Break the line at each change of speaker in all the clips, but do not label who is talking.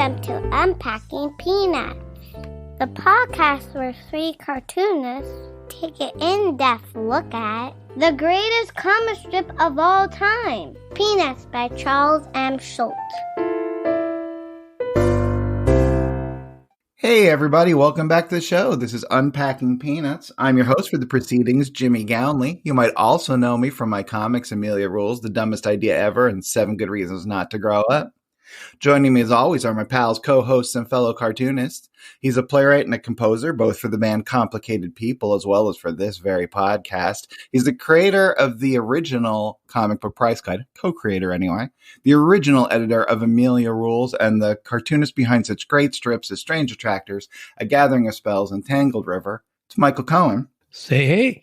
Welcome to Unpacking Peanuts, the podcast where three cartoonists take an in-depth look at the greatest comic strip of all time, Peanuts by Charles M. Schulz.
Hey everybody, welcome back to the show. This is Unpacking Peanuts. I'm your host for the proceedings, Jimmy Gownley. You might also know me from my comics, Amelia Rules, The Dumbest Idea Ever, and 7 Good Reasons Not to Grow Up. Joining me as always are my pals, co-hosts, and fellow cartoonists. He's a playwright and a composer, both for the band Complicated People as well as for this very podcast. He's the creator of the original comic book Price Guide, co-creator anyway, the original editor of Amelia Rules, and the cartoonist behind such great strips as Strange Attractors, A Gathering of Spells, and Tangled River. It's Michael Cohen.
Say hey.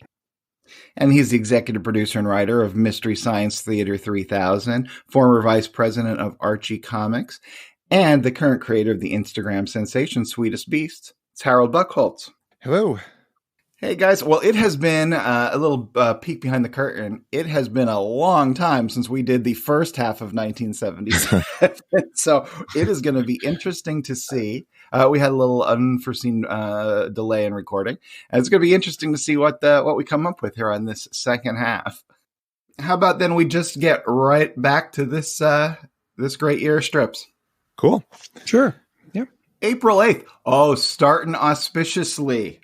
And he's the executive producer and writer of Mystery Science Theater 3000, former vice president of Archie Comics, and the current creator of the Instagram sensation Sweetest Beast. It's Harold Buchholz.
Hello.
Hey, guys. Well, it has been a little peek behind the curtain. It has been a long time since we did the first half of 1977. So it is going to be interesting to see. We had a little unforeseen delay in recording. And it's going to be interesting to see what we come up with here on this second half. How about then we just get right back to this great year of strips?
Cool.
Sure. Yep.
April 8th. Oh, starting auspiciously.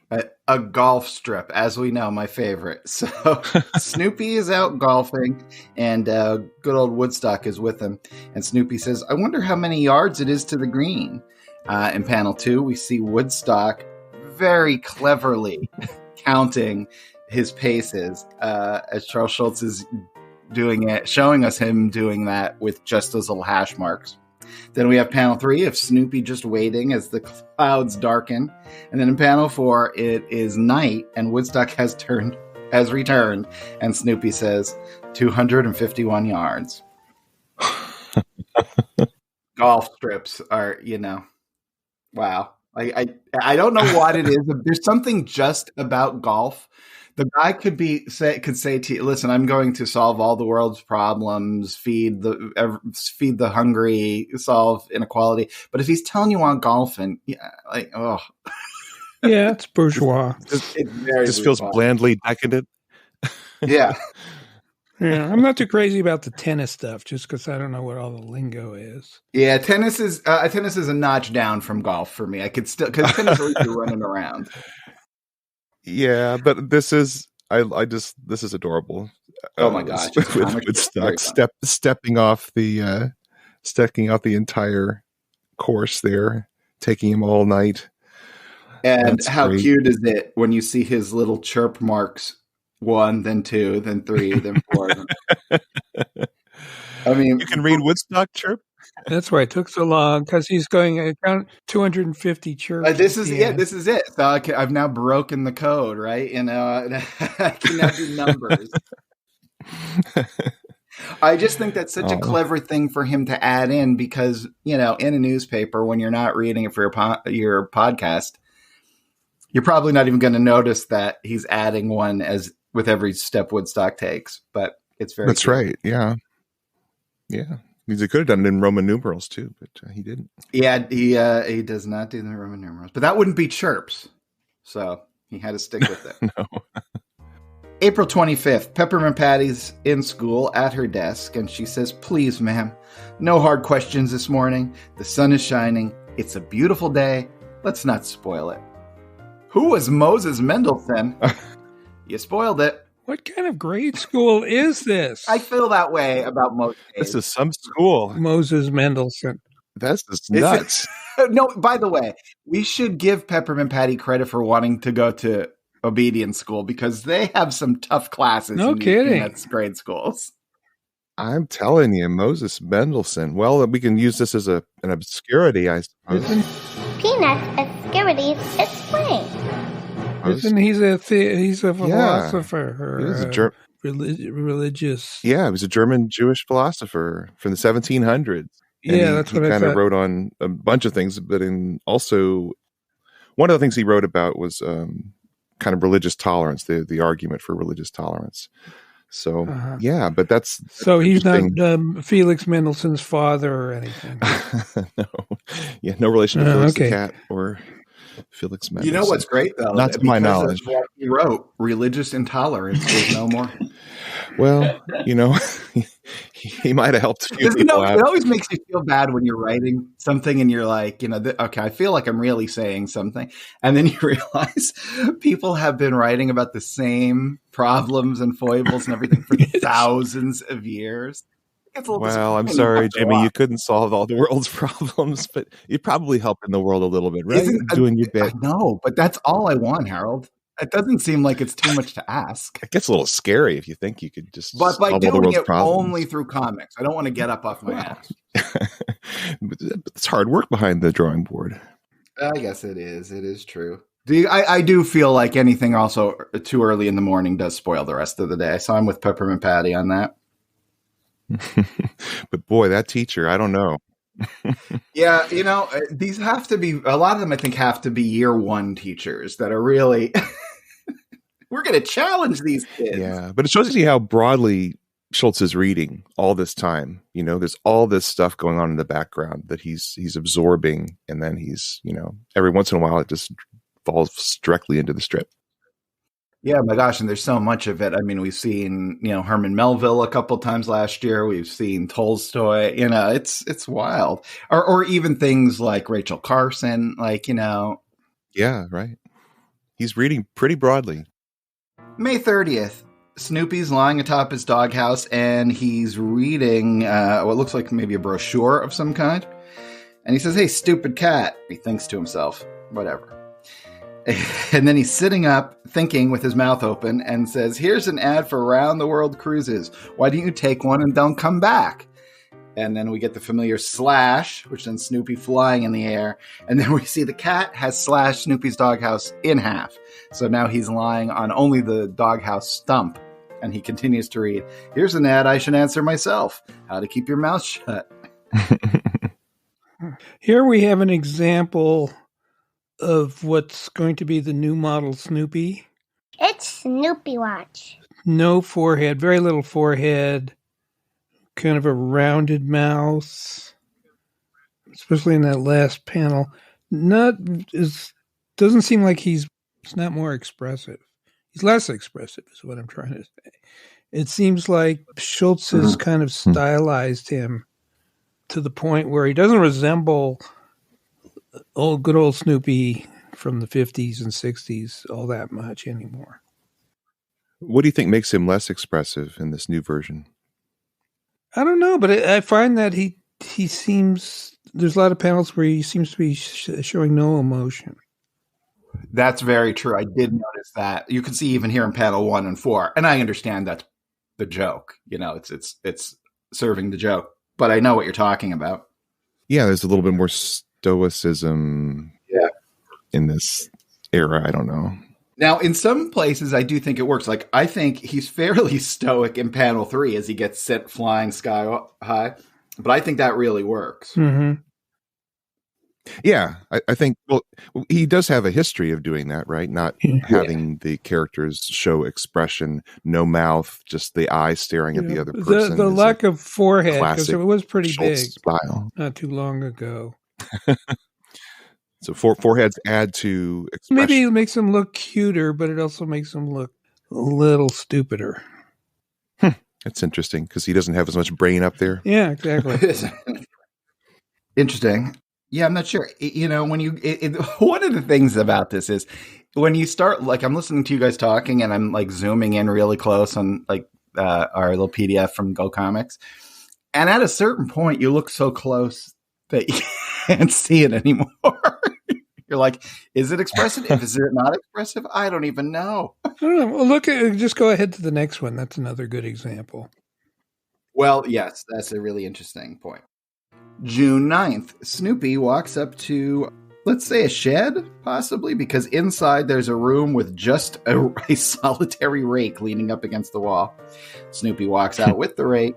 A golf strip, as we know, my favorite. So Snoopy is out golfing, and good old Woodstock is with him. And Snoopy says, I wonder how many yards it is to the green. In panel 2, we see Woodstock very cleverly counting his paces as Charles Schulz is doing it, showing us him doing that with just those little hash marks. Then we have panel 3 of Snoopy just waiting as the clouds darken. And then in panel 4, it is night and Woodstock has returned. And Snoopy says, 251 yards. Golf strips are, wow. I don't know what it is. There's something just about golf. The guy could say to you, listen, I'm going to solve all the world's problems, feed the hungry, solve inequality. But if he's telling you on golfing,
Yeah, it's bourgeois.
This feels blandly decadent.
Yeah.
Yeah, I'm not too crazy about the tennis stuff, just because I don't know what all the lingo is.
Yeah, tennis is a notch down from golf for me. I could still, because tennis is you're running around.
Yeah, but this is adorable.
Oh my gosh!
Woodstock stepping off the entire course there, taking him all night.
And
That's
how
great.
Cute is it when you see his little chirp marks? 1, then 2, then 3, then 4. I mean,
You can read Woodstock chirp.
That's why it took so long, because he's going to count 250 chirps.
This is it. So I've now broken the code, right? I can now do numbers. I just think that's such a clever thing for him to add in because, in a newspaper, when you're not reading it for your podcast, you're probably not even going to notice that he's adding one with every step Woodstock takes. But it's very
That's
cute.
right. Yeah. Yeah. He could have done it in Roman numerals too, but he didn't.
Yeah, he does not do the Roman numerals. But that wouldn't be chirps. So he had to stick with it.
No.
April 25th, Peppermint Patty's in school at her desk, and she says, please, ma'am, no hard questions this morning. The sun is shining. It's a beautiful day. Let's not spoil it. Who was Moses Mendelssohn? You spoiled it.
What kind of grade school is this?
I feel that way about most days.
This is some school.
Moses Mendelssohn.
That's just nuts.
No, by the way, we should give Peppermint Patty credit for wanting to go to obedience school because they have some tough classes.
No kidding.
That's grade schools.
I'm telling you, Moses Mendelssohn. Well, we can use this as an obscurity, I suppose.
Peanuts Obscurities Explained.
Isn't he's a philosopher?
He was
religious.
Yeah, he was a German Jewish philosopher from the 1700s.
Yeah, that's what I thought.
He kind of wrote on a bunch of things, but also one of the things he wrote about was kind of religious tolerance, the argument for religious tolerance. So, yeah, but that's
so he's not Felix Mendelssohn's father or anything.
No. Yeah, no relation to Felix the
Okay.
cat or Felix Mendelssohn.
You know what's great, though?
Not to my
Because
knowledge.
of what he wrote, religious intolerance is no more.
Well, he might have helped a few people out.
It always makes you feel bad when you're writing something and you're like, okay, I feel like I'm really saying something. And then you realize people have been writing about the same problems and foibles and everything for thousands of years.
Well, I'm sorry, Jimmy, you couldn't solve all the world's problems, but you probably helped in the world a little bit, right? Doing your bit.
I know, but that's all I want, Harold. It doesn't seem like it's too much to ask.
It gets a little scary if you think you could just
but by
solve all the
doing
world's
it
problems.
only through comics. I don't want to get up off my ass.
But it's hard work behind the drawing board.
I guess it is. It is true. I do feel like anything also too early in the morning does spoil the rest of the day. So I'm with Peppermint Patty on that.
But boy, that teacher, I don't know.
Yeah, these have to be, a lot of them I think have to be year one teachers that are really, we're going to challenge these kids.
Yeah, but it shows you how broadly Schultz is reading all this time. There's all this stuff going on in the background that he's absorbing, and then he's, every once in a while it just falls directly into the strip.
Yeah, my gosh, and there's so much of it. I mean, we've seen, Herman Melville a couple times last year. We've seen Tolstoy. It's wild. Or even things like Rachel Carson,
Yeah, right. He's reading pretty broadly.
May 30th, Snoopy's lying atop his doghouse, and he's reading what looks like maybe a brochure of some kind. And he says, "Hey, stupid cat," he thinks to himself, whatever. And then he's sitting up, thinking with his mouth open, and says, "Here's an ad for round the world cruises. Why don't you take one and don't come back?" And then we get the familiar slash, which sends Snoopy flying in the air. And then we see the cat has slashed Snoopy's doghouse in half. So now he's lying on only the doghouse stump. And he continues to read, "Here's an ad I should answer myself. How to keep your mouth shut."
Here we have an example of what's going to be the new model Snoopy.
It's Snoopy Watch.
No forehead, very little forehead, kind of a rounded mouth, especially in that last panel. Doesn't seem like he's not more expressive. He's less expressive is what I'm trying to say. It seems like Schultz has kind of stylized him to the point where he doesn't resemble good old Snoopy from the 50s and 60s all that much anymore.
What do you think makes him less expressive in this new version?
I don't know, but I find that he seems, there's a lot of panels where he seems to be showing no emotion.
That's very true. I did notice that. You can see even here in panel 1 and 4, and I understand that's the joke. It's serving the joke, but I know what you're talking about.
Yeah, there's a little bit more stoicism in this era. I don't know.
Now, in some places, I do think it works. Like, I think he's fairly stoic in panel 3 as he gets sent flying sky high, but I think that really works.
Mm-hmm.
Yeah, I think, well, he does have a history of doing that, right? Not having the characters show expression, no mouth, just the eye staring at the other person.
The lack of forehead, because it was pretty
Schultz
big
style.
Not too long ago.
So foreheads add to expression.
Maybe it makes him look cuter, but it also makes him look a little stupider.
That's interesting, because he doesn't have as much brain up there.
Yeah, exactly.
Interesting. Yeah, I'm not sure. When one of the things about this is when you start, like, I'm listening to you guys talking and I'm like zooming in really close on like our little PDF from Go Comics. And at a certain point, you look so close that you can't see it anymore. You're like, is it expressive? Is it not expressive? I don't even know.
I don't know. Well, just go ahead to the next one. That's another good example.
Well, yes, that's a really interesting point. June 9th, Snoopy walks up to, let's say, a shed, possibly, because inside there's a room with just a solitary rake leaning up against the wall. Snoopy walks out with the rake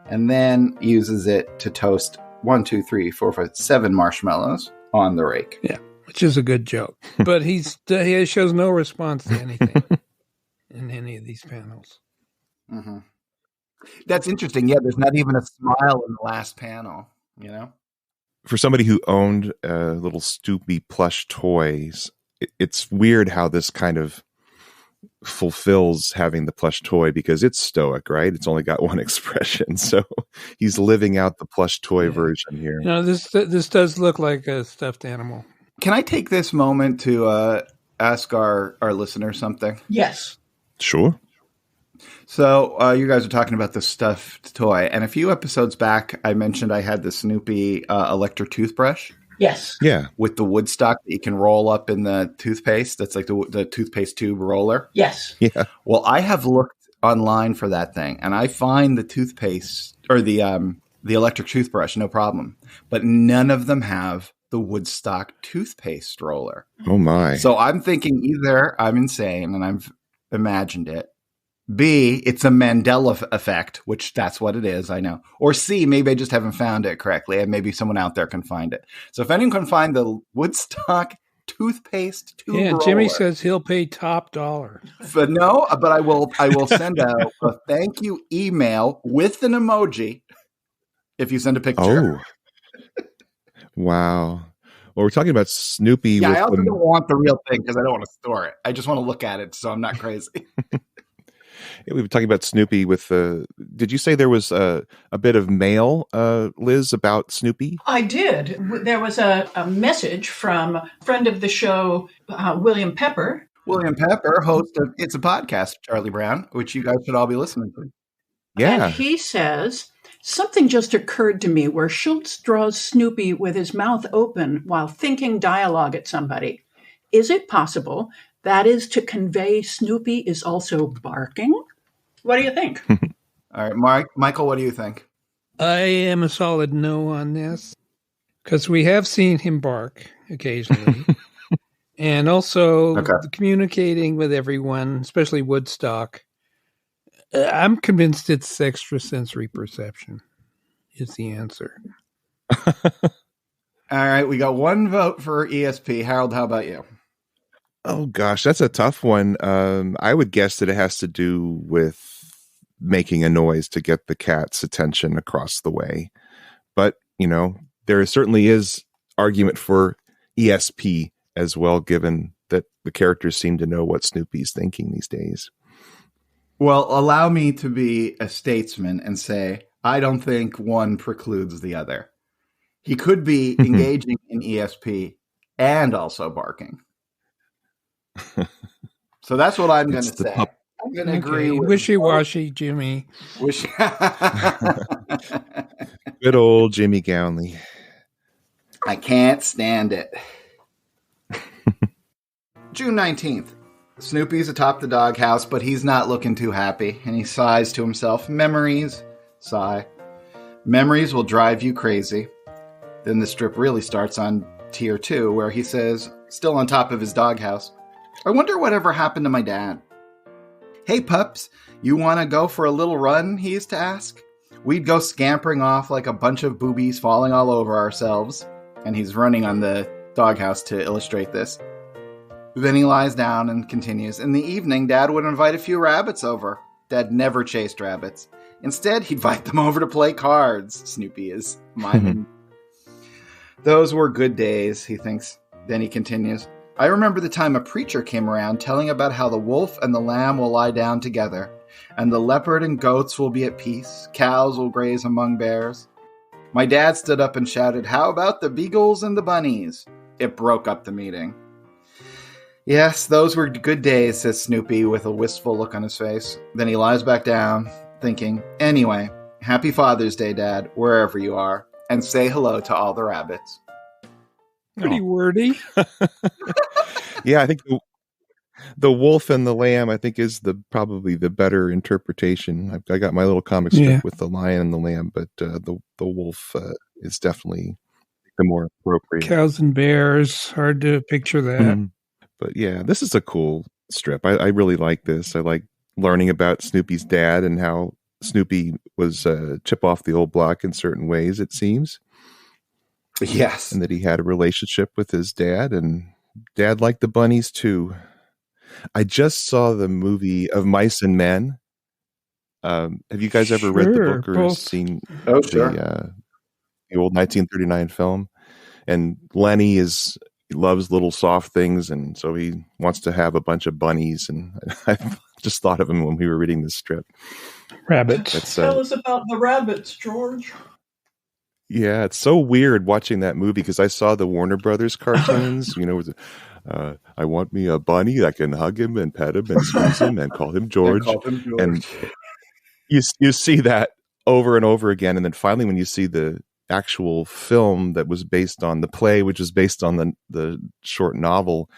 and then uses it to toast 7 marshmallows on the rake.
Yeah, which is a good joke. But he shows no response to anything in any of these panels.
Mm-hmm. That's interesting. Yeah, there's not even a smile in the last panel.
for somebody who owned little Snoopy plush toys, it's weird how this kind of fulfills having the plush toy, because it's stoic, right? It's only got one expression, so he's living out the plush toy version here.
This does look like a stuffed animal.
Can I take this moment to ask our listener something?
Yes.
Sure.
So you guys are talking about the stuffed toy, and a few episodes back, I mentioned I had the Snoopy electric toothbrush.
Yes.
Yeah.
With the Woodstock that you can roll up in the toothpaste. That's like the toothpaste tube roller.
Yes.
Yeah.
Well, I have looked online for that thing, and I find the toothpaste or the electric toothbrush, no problem. But none of them have the Woodstock toothpaste roller.
Oh my.
So I'm thinking either I'm insane and I've imagined it. B, it's a Mandela effect, which that's what it is, I know. Or C, maybe I just haven't found it correctly, and maybe someone out there can find it. So if anyone can find the Woodstock toothpaste tube roller,
Jimmy says he'll pay top dollar.
but I will send out a thank you email with an emoji if you send a picture.
Oh. Wow. Well, we're talking about Snoopy.
Yeah, I also don't want the real thing because I don't want to store it. I just want to look at it, so I'm not crazy.
We were talking about Snoopy with did you say there was a bit of mail, Liz, about Snoopy?
I did. There was a message from a friend of the show, William Pepper.
William Pepper, host of It's a Podcast, Charlie Brown, which you guys should all be listening to.
Yeah.
And he says, something just occurred to me where Schultz draws Snoopy with his mouth open while thinking dialogue at somebody. Is it possible that is to convey Snoopy is also barking? What do you think?
All right, Michael, what do you think?
I am a solid no on this because we have seen him bark occasionally. And also communicating with everyone, especially Woodstock. I'm convinced it's extrasensory perception is the answer.
All right, we got one vote for ESP. Harold, how about you?
Oh, gosh, that's a tough one. I would guess that it has to do with making a noise to get the cat's attention across the way. But, there certainly is argument for ESP as well, given that the characters seem to know what Snoopy's thinking these days.
Well, allow me to be a statesman and say, I don't think one precludes the other. He could be engaging in ESP and also barking. So that's what I'm going to say. I'm going to agree with
wishy-washy, Jimmy.
Good old Jimmy Gownley.
I can't stand it. June 19th. Snoopy's atop the doghouse, but he's not looking too happy, and he sighs to himself. Memories. Sigh. Memories will drive you crazy. Then the strip really starts on tier 2, where he says, still on top of his doghouse, I wonder whatever happened to my dad. Hey, pups, you want to go for a little run? He used to ask. We'd go scampering off like a bunch of boobies falling all over ourselves. And he's running on the doghouse to illustrate this. Then he lies down and continues. In the evening, Dad would invite a few rabbits over. Dad never chased rabbits. Instead, he'd invite them over to play cards. Snoopy is miming. Those were good days, he thinks. Then he continues. I remember the time a preacher came around telling about how the wolf and the lamb will lie down together, and the leopard and goats will be at peace, cows will graze among bears. My dad stood up and shouted, how about the beagles and the bunnies? It broke up the meeting. Yes, those were good days, says Snoopy with a wistful look on his face. Then he lies back down, thinking, anyway, happy Father's Day, Dad, wherever you are, and say hello to all the rabbits.
Pretty wordy.
Yeah, I think the wolf and the lamb, I think, is probably the better interpretation. I got my little comic strip with the lion and the lamb, but the wolf is definitely the more appropriate.
Cows and bears, hard to picture that.
Mm-hmm. But yeah, this is a cool strip. I really like this. I like learning about Snoopy's dad and how Snoopy was chip off the old block in certain ways, it seems.
Yes.
And that he had a relationship with his dad, and Dad liked the bunnies too. I just saw the movie of Mice and Men. Have you guys ever read the book or seen
the
the old 1939 film. And Lenny loves little soft things, and so he wants to have a bunch of bunnies. And I just thought of him when we were reading this strip.
Rabbits.
Tell us about the rabbits, George.
Yeah, it's so weird watching that movie because I saw the Warner Brothers cartoons, with I want me a bunny that can hug him and pet him and squeeze him and call him George. And you see that over and over again. And then finally, when you see the actual film that was based on the play, which was based on the short novel,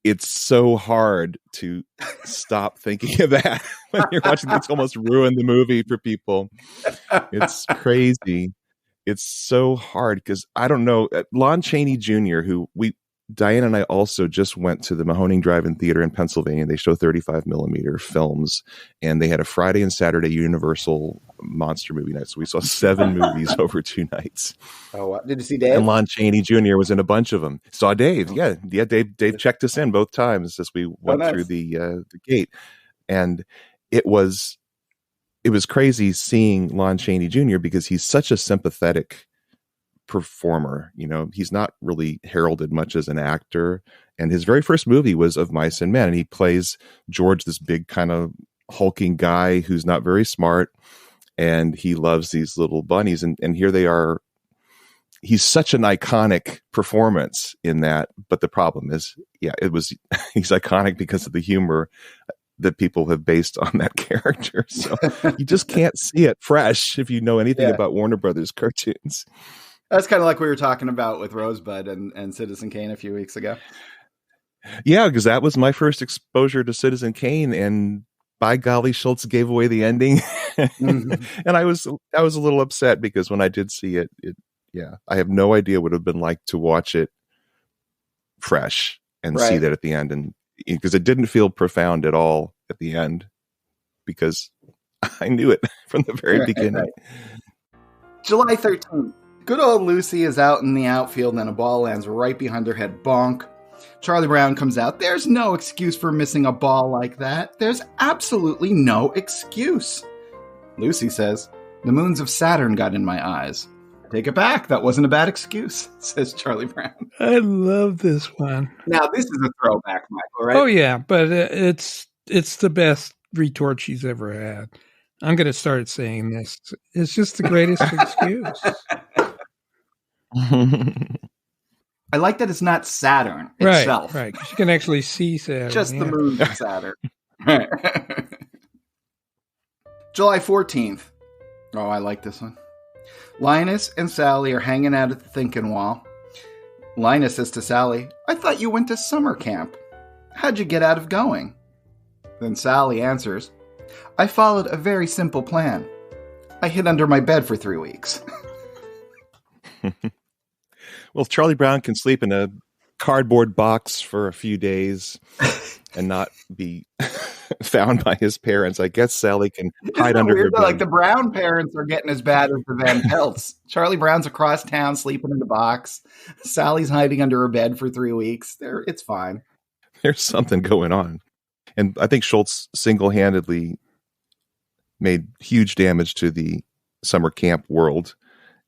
it's so hard to stop thinking of that when you're watching. It's almost ruined the movie for people. It's crazy. It's so hard because I don't know. Lon Chaney Jr., who Diane and I also just went to the Mahoning Drive-In Theater in Pennsylvania. They show 35 millimeter films, and they had a Friday and Saturday Universal monster movie night. So we saw 7 movies over 2 nights.
Oh, wow. Did you see Dave?
And Lon Chaney Jr. was in a bunch of them. Saw Dave. Yeah. Dave checked us in both times as we went through the gate, and it was crazy seeing Lon Chaney Jr. because he's such a sympathetic performer. He's not really heralded much as an actor, and his very first movie was Of Mice and Men, and he plays George, this big kind of hulking guy who's not very smart, and he loves these little bunnies, and here they are. He's such an iconic performance in that, but the problem is, he's iconic because of the humor that people have based on that character. So you just can't see it fresh if you know anything about Warner Brothers cartoons.
That's kind of like we were talking about with Rosebud and Citizen Kane a few weeks ago.
Yeah, because that was my first exposure to Citizen Kane, and by golly, Schultz gave away the ending. Mm-hmm. And I was a little upset because when I did see it, I have no idea what it would have been like to watch it fresh and see that at the end, and because it didn't feel profound at all at the end because I knew it from the very beginning. Right.
July 13th. Good old Lucy is out in the outfield and a ball lands right behind her head. Bonk. Charlie Brown comes out. There's no excuse for missing a ball like that. There's absolutely no excuse. Lucy says, the moons of Saturn got in my eyes. Take it back. That wasn't a bad excuse, says Charlie Brown.
I love this one.
Now, this is a throwback, Michael, right?
Oh, yeah, but it's the best retort she's ever had. I'm going to start saying this. It's just the greatest excuse.
I like that it's not Saturn itself.
Right. You can actually see Saturn.
Just the moon of Saturn. Right. July 14th. Oh, I like this one. Linus and Sally are hanging out at the thinking wall. Linus says to Sally, I thought you went to summer camp. How'd you get out of going? Then Sally answers, I followed a very simple plan. I hid under my bed for 3 weeks.
Well, Charlie Brown can sleep in a cardboard box for a few days and not be found by his parents. I guess Sally can hide under her bed.
Like the Brown parents are getting as bad as the Van Pelts. Charlie Brown's across town sleeping in the box. Sally's hiding under her bed for 3 weeks. It's fine.
There's something going on. And I think Schultz single-handedly made huge damage to the summer camp world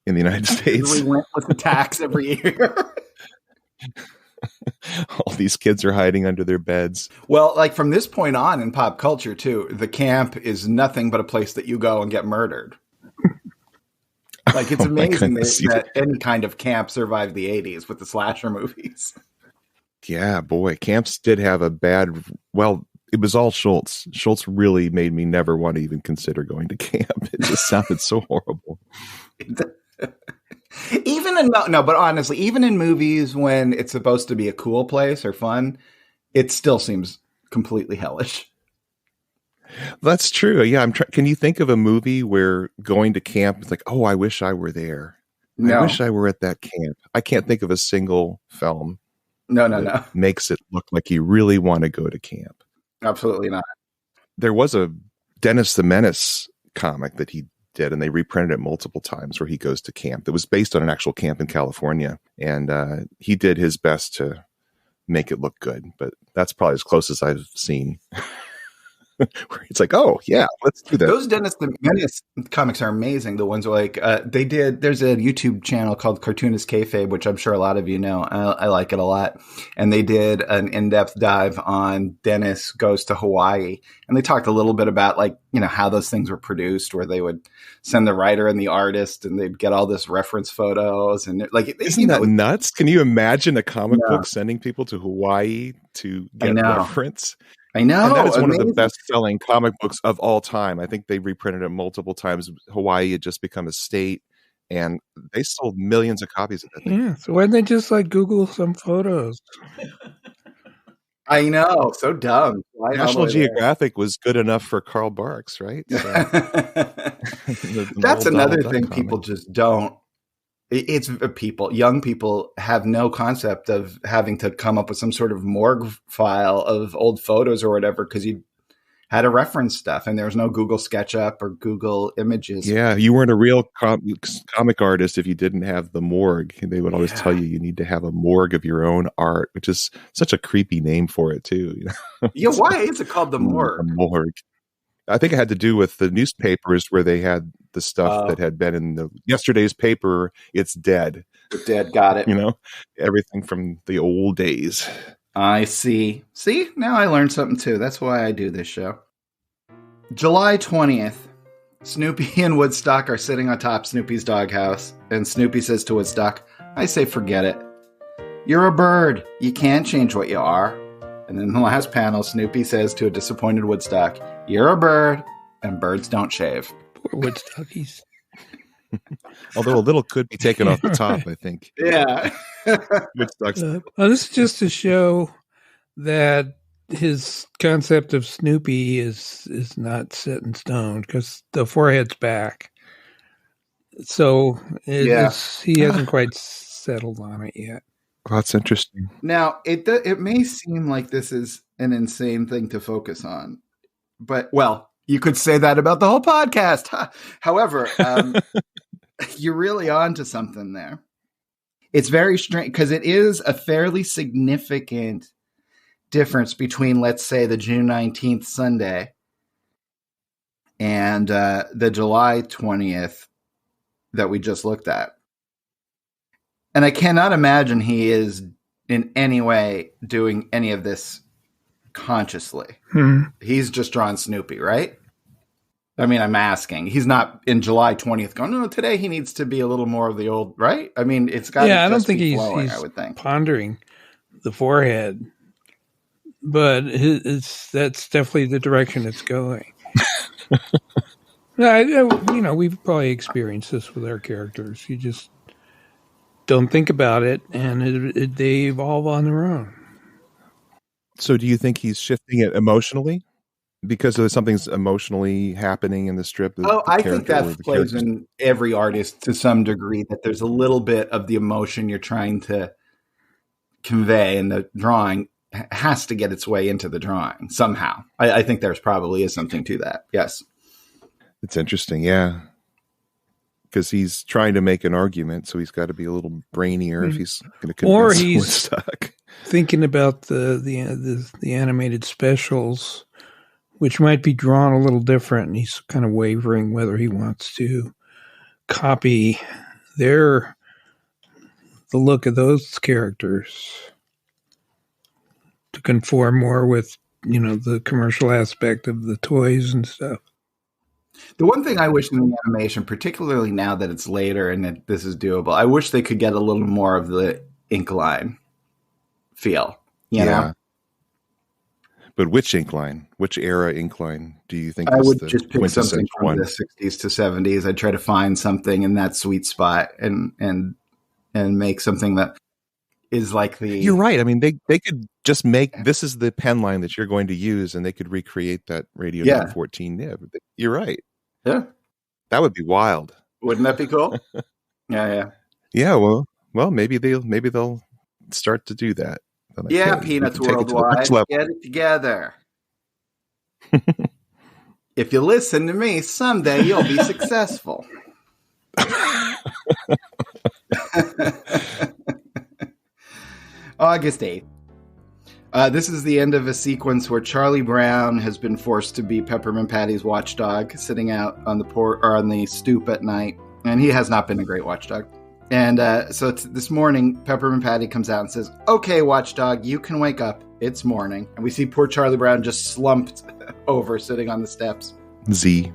in the United States.
We went with the tax every year.
All these kids are hiding under their beds.
Well, like from this point on in pop culture too, the camp is nothing but a place that you go and get murdered. Like it's amazing that any kind of camp survived the 80s with the slasher movies.
Yeah, boy, camps did have a bad. Well, it was all Schultz. Schultz really made me never want to even consider going to camp. It just sounded so horrible.
But honestly, even in movies when it's supposed to be a cool place or fun, it still seems completely hellish.
That's true. Yeah, can you think of a movie where going to camp is like, oh, I wish I were there. No. I wish I were at that camp. I can't think of a single film.
No.
Makes it look like you really want to go to camp.
Absolutely not.
There was a Dennis the Menace comic that he did, and they reprinted it multiple times, where he goes to camp. That was based on an actual camp in California, and he did his best to make it look good, but that's probably as close as I've seen. It's like, oh yeah, let's do that.
Those Dennis the Menace comics are amazing. The ones like there's a YouTube channel called Cartoonist Kayfabe, which I'm sure a lot of you know. I like it a lot. And they did an in-depth dive on Dennis Goes to Hawaii. And they talked a little bit about like, you know, how those things were produced, where they would send the writer and the artist and they'd get all this reference photos. And like,
isn't that nuts? Can you imagine a comic book sending people to Hawaii to get reference?
I know.
And that is one of the best-selling comic books of all time. I think they reprinted it multiple times. Hawaii had just become a state, and they sold millions of copies of that thing.
Yeah, so why didn't they just like Google some photos?
I know, so dumb.
National Geographic was good enough for Karl Barks, right? So,
that's another thing people just don't. It's young people have no concept of having to come up with some sort of morgue file of old photos or whatever, because you had to reference stuff and there was no Google SketchUp or Google Images.
Yeah, you weren't a real comic artist if you didn't have the morgue. They would always tell you need to have a morgue of your own art, which is such a creepy name for it too. You know?
Yeah, why is it called the morgue?
The morgue. I think it had to do with the newspapers where they had the stuff that had been in yesterday's paper. It's dead.
It's dead. Got it.
You know, everything from the old days.
I see. See, now I learned something too. That's why I do this show. July 20th, Snoopy and Woodstock are sitting on top Snoopy's doghouse, and Snoopy says to Woodstock, "I say forget it. You're a bird. You can't change what you are." And then in the last panel, Snoopy says to a disappointed Woodstock, "You're a bird, and birds don't shave."
Poor Woodstockies.
Although a little could be taken off the top, I think.
Yeah.
Woodstock's
this is just to show that his concept of Snoopy is not set in stone, because the forehead's back. So he hasn't quite settled on it yet.
Well, that's interesting.
Now, it may seem like this is an insane thing to focus on, but, well, you could say that about the whole podcast. However, you're really on to something there. It's very strange, because it is a fairly significant difference between, let's say, the June 19th Sunday and the July 20th that we just looked at. And I cannot imagine he is in any way doing any of this consciously. He's just drawn Snoopy, right? I mean, I'm asking. He's not in July 20th going, no, today he needs to be a little more of the old, right? I mean, it's got to
I don't think
be
he's
flowing, I would think.
Pondering the forehead, but that's definitely the direction it's going. We've probably experienced this with our characters. You just don't think about it, and they evolve on their own.
So do you think he's shifting it emotionally? Because something's emotionally happening in the strip?
I think that plays in every artist to some degree, that there's a little bit of the emotion you're trying to convey, and the drawing has to get its way into the drawing somehow. I think there's probably is something to that. Yes.
It's interesting, yeah. Because he's trying to make an argument, so he's got to be a little brainier if he's going to convince Woodstock.
Thinking about the animated specials, which might be drawn a little different, and he's kind of wavering whether he wants to copy the look of those characters to conform more with, the commercial aspect of the toys and stuff.
The one thing I wish in the animation, particularly now that it's later and that this is doable, I wish they could get a little more of the ink line feel, you know?
But which ink line? Which era ink line do you think
I
is
would
the
just pick something from
one?
the 60s to 70s. I'd try to find something in that sweet spot and make something that is like the...
You're right. I mean, they could just make... This is the pen line that you're going to use, and they could recreate that Radio 914 nib. You're right.
Yeah.
That would be wild.
Wouldn't that be cool? Yeah.
Yeah, well, maybe they'll start to do that.
Yeah, Peanuts Worldwide, get it together. If you listen to me, someday you'll be successful. August 8th. This is the end of a sequence where Charlie Brown has been forced to be Peppermint Patty's watchdog, sitting out on the on the stoop at night, and he has not been a great watchdog. And so this morning, Peppermint Patty comes out and says, "Okay, watchdog, you can wake up. It's morning." And we see poor Charlie Brown just slumped over, sitting on the steps.
Z.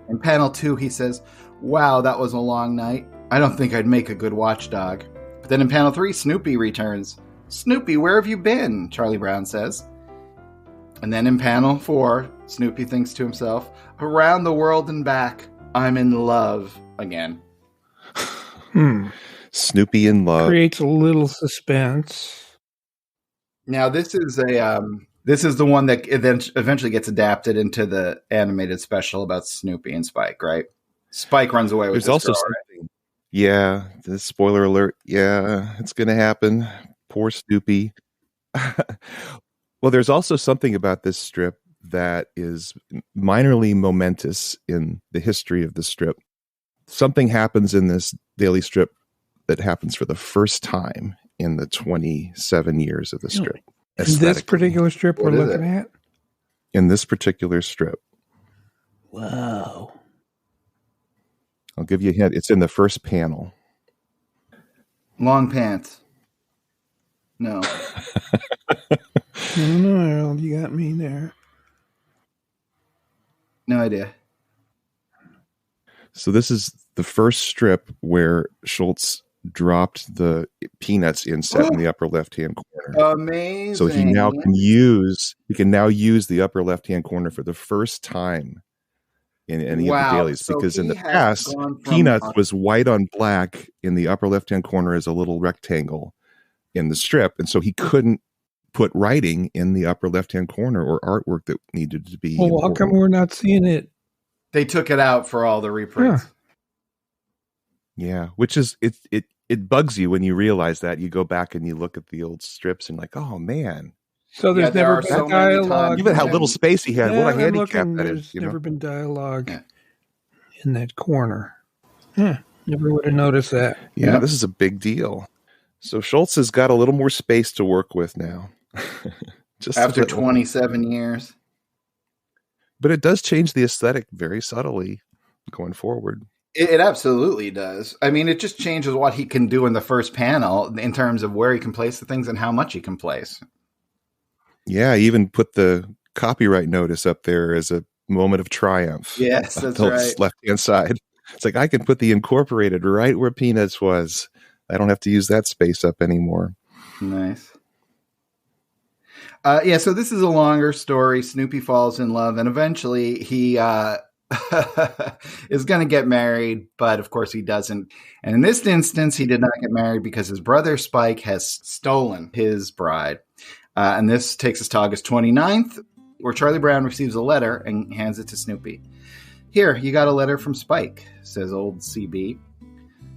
In panel 2, he says, "Wow, that was a long night. I don't think I'd make a good watchdog." But then in panel 3, Snoopy returns. "Snoopy, where have you been?" Charlie Brown says. And then in panel 4, Snoopy thinks to himself, "Around the world and back, I'm in love again."
Snoopy in love.
Creates a little suspense.
Now, this is the one that eventually gets adapted into the animated special about Snoopy and Spike, right? Spike runs away with
There's
this
also
girl,
something. Yeah, the spoiler alert. Yeah, it's going to happen. Poor Snoopy. Well, there's also something about this strip that is minorly momentous in the history of the strip. Something happens in this daily strip that happens for the first time in the 27 years of the strip.
In this particular strip we're looking at?
In this particular strip.
Wow.
I'll give you a hint. It's in the first panel.
Long pants. No.
I don't know, Harold. You got me there.
No idea.
So this is the first strip where Schultz dropped the peanuts inset in the upper left-hand corner.
Amazing.
So he now can use the upper left-hand corner for the first time in any of the dailies, because in the past, peanuts was white on black in the upper left-hand corner as a little rectangle in the strip, and so he couldn't put writing in the upper left-hand corner or artwork that needed to be.
Well, how come we're not seeing it?
They took it out for all the reprints.
Yeah, which is it bugs you when you realize that. You go back and you look at the old strips and like, oh man.
So there's never been dialogue.
Even how little space he had. What a handicap that is.
There's never been dialogue in that corner. Never would have noticed that.
Yeah, this is a big deal. So Schultz has got a little more space to work with now.
Just after 27 years.
But it does change the aesthetic very subtly going forward.
It absolutely does. I mean, it just changes what he can do in the first panel in terms of where he can place the things and how much he can place.
Yeah, he even put the copyright notice up there as a moment of triumph.
Yes, that's right.
Left-hand side. It's like, I can put the incorporated right where Peanuts was. I don't have to use that space up anymore.
Nice. So this is a longer story. Snoopy falls in love, and eventually he is going to get married, but of course he doesn't. And in this instance, he did not get married because his brother Spike has stolen his bride. And this takes us to August 29th, where Charlie Brown receives a letter and hands it to Snoopy. "Here, you got a letter from Spike," says old CB.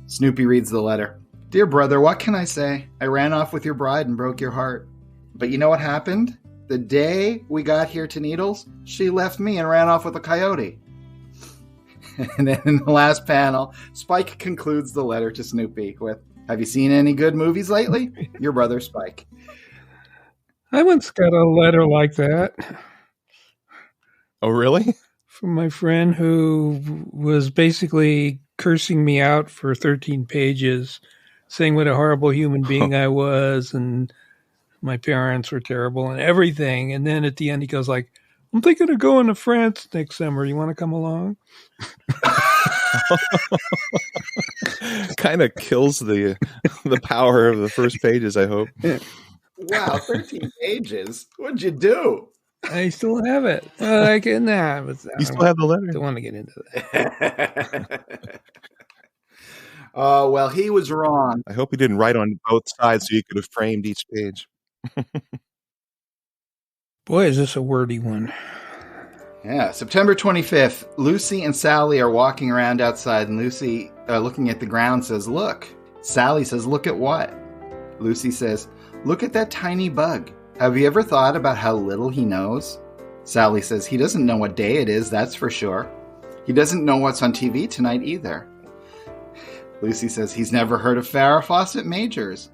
Snoopy reads the letter. "Dear brother, what can I say? I ran off with your bride and broke your heart. But you know what happened? The day we got here to Needles, she left me and ran off with a coyote." And then in the last panel, Spike concludes the letter to Snoopy with, "Have you seen any good movies lately? Your brother Spike."
I once got a letter like that.
Oh, really?
From my friend who was basically cursing me out for 13 pages, saying what a horrible human being I was and my parents were terrible and everything. And then at the end, he goes like, "I'm thinking of going to France next summer. You want to come along?"
Kind of kills the power of the first pages, I hope.
Wow, 13 pages. What'd you do?
I still have it. You
still have the letter?
Don't want to get into that.
Oh, well, he was wrong.
I hope he didn't write on both sides so you could have framed each page.
Boy, is this a wordy one.
Yeah, September 25th, Lucy and Sally are walking around outside, and Lucy, looking at the ground, says, "Look." Sally says, "Look at what?" Lucy says, "Look at that tiny bug. Have you ever thought about how little he knows?" Sally says, "He doesn't know what day it is, that's for sure. He doesn't know what's on TV tonight either." Lucy says, "He's never heard of Farrah Fawcett Majors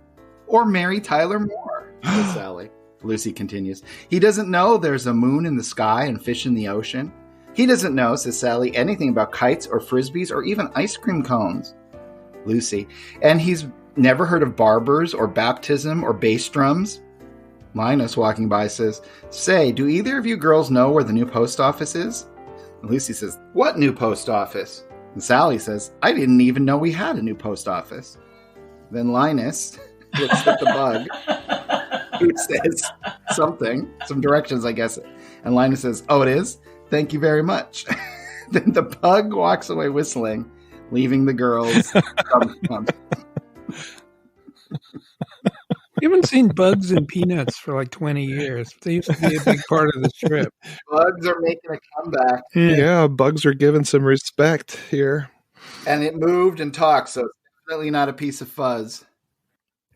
or Mary Tyler Moore." says Sally. Lucy continues. He doesn't know there's a moon in the sky and fish in the ocean. He doesn't know, says Sally, anything about kites or frisbees or even ice cream cones. Lucy. And he's never heard of barbers or baptism or bass drums. Linus, walking by, says, say, do either of you girls know where the new post office is? And Lucy says, what new post office? And Sally says, I didn't even know we had a new post office. Then Linus looks at the bug. He says something, some directions, I guess. And Linus says, oh, it is? Thank you very much. Then the bug walks away whistling, leaving the girls.
You haven't seen bugs and peanuts for like 20 years. They used to be a big part of the strip.
Bugs are making a comeback.
Yeah, bugs are given some respect here.
And it moved and talked, so it's definitely not a piece of fuzz.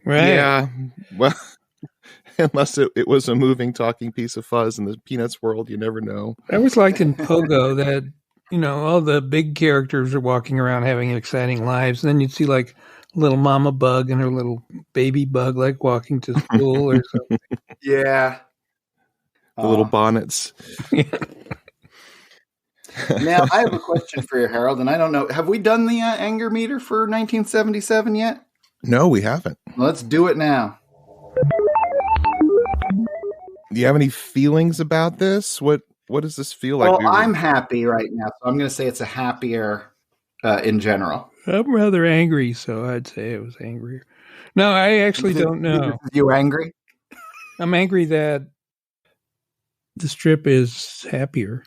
Right.
Yeah. Well, unless it was a moving, talking piece of fuzz in the Peanuts world, you never know.
I always liked in Pogo that, all the big characters are walking around having exciting lives. And then you'd see like little mama bug and her little baby bug like walking to school or something.
Yeah.
The little bonnets.
Now, I have a question for you, Harold, and I don't know. Have we done the anger meter for 1977 yet?
No, we haven't.
Let's do it now.
Do you have any feelings about this? What does this feel like?
Well, I'm happy right now, so I'm going to say it's a happier in general.
I'm rather angry, so I'd say it was angrier. No, I actually don't know.
You angry?
I'm angry that the strip is happier.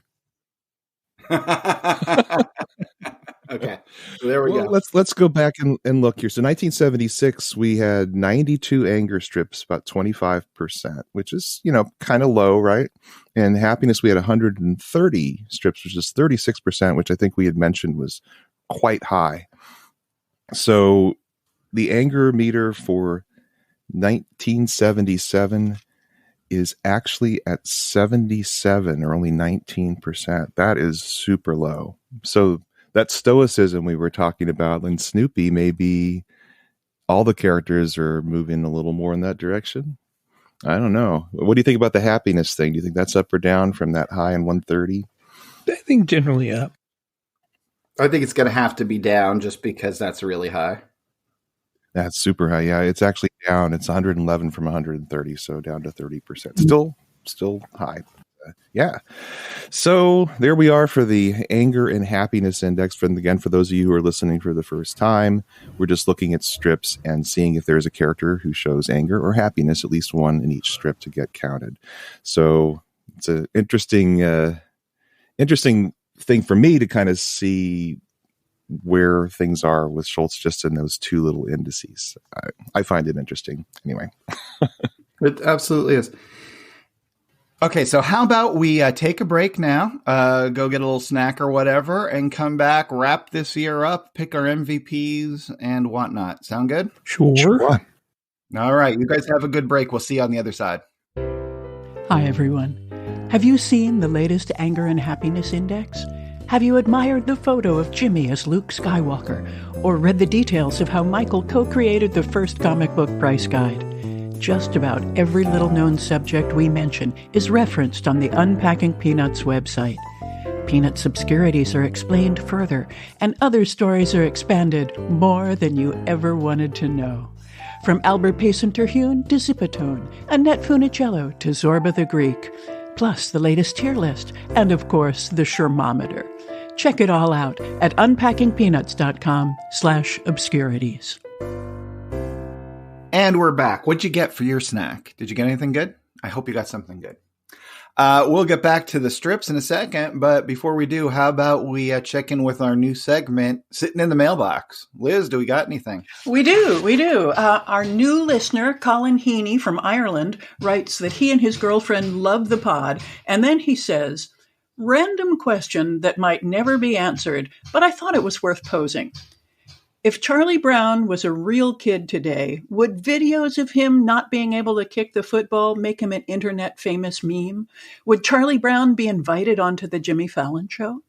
Okay, so there we go.
Let's go back and look here. So 1976, we had 92 anger strips, about 25%, which is, kind of low, right? And happiness, we had 130 strips, which is 36%, which I think we had mentioned was quite high. So the anger meter for 1977 is actually at 77, or only 19%. That is super low. So that stoicism we were talking about in Snoopy, maybe all the characters are moving a little more in that direction. I don't know. What do you think about the happiness thing? Do you think that's up or down from that high in 130?
I think generally up.
I think it's going to have to be down just because that's really high.
That's super high. Yeah, it's actually down. It's 111 from 130, so down to 30%. Still high. Yeah. So there we are for the anger and happiness index. For those of you who are listening for the first time, we're just looking at strips and seeing if there's a character who shows anger or happiness, at least one in each strip to get counted. So it's an interesting thing for me to kind of see where things are with Schultz just in those two little indices. I find it interesting anyway.
It absolutely is. Okay, so how about we take a break now, go get a little snack or whatever, and come back, wrap this year up, pick our MVPs and whatnot. Sound good?
Sure.
All right, you guys have a good break. We'll see you on the other side.
Hi, everyone. Have you seen the latest Anger and Happiness Index? Have you admired the photo of Jimmy as Luke Skywalker, or read the details of how Michael co-created the first comic book price guide? Just about every little-known subject we mention is referenced on the Unpacking Peanuts website. Peanuts obscurities are explained further, and other stories are expanded more than you ever wanted to know. From Albert Payson Terhune to Zipatone, Annette Funicello to Zorba the Greek, plus the latest tier list, and of course, the Shermometer. Check it all out at unpackingpeanuts.com/obscurities.
And we're back. What'd you get for your snack? Did you get anything good? I hope you got something good. We'll get back to the strips in a second, but before we do, how about we check in with our new segment, Sitting in the Mailbox. Liz, do we got anything?
We do. Our new listener, Colin Heaney from Ireland, writes that he and his girlfriend love the pod, and then he says, random question that might never be answered, but I thought it was worth posing. If Charlie Brown was a real kid today, would videos of him not being able to kick the football make him an internet famous meme? Would Charlie Brown be invited onto the Jimmy Fallon show?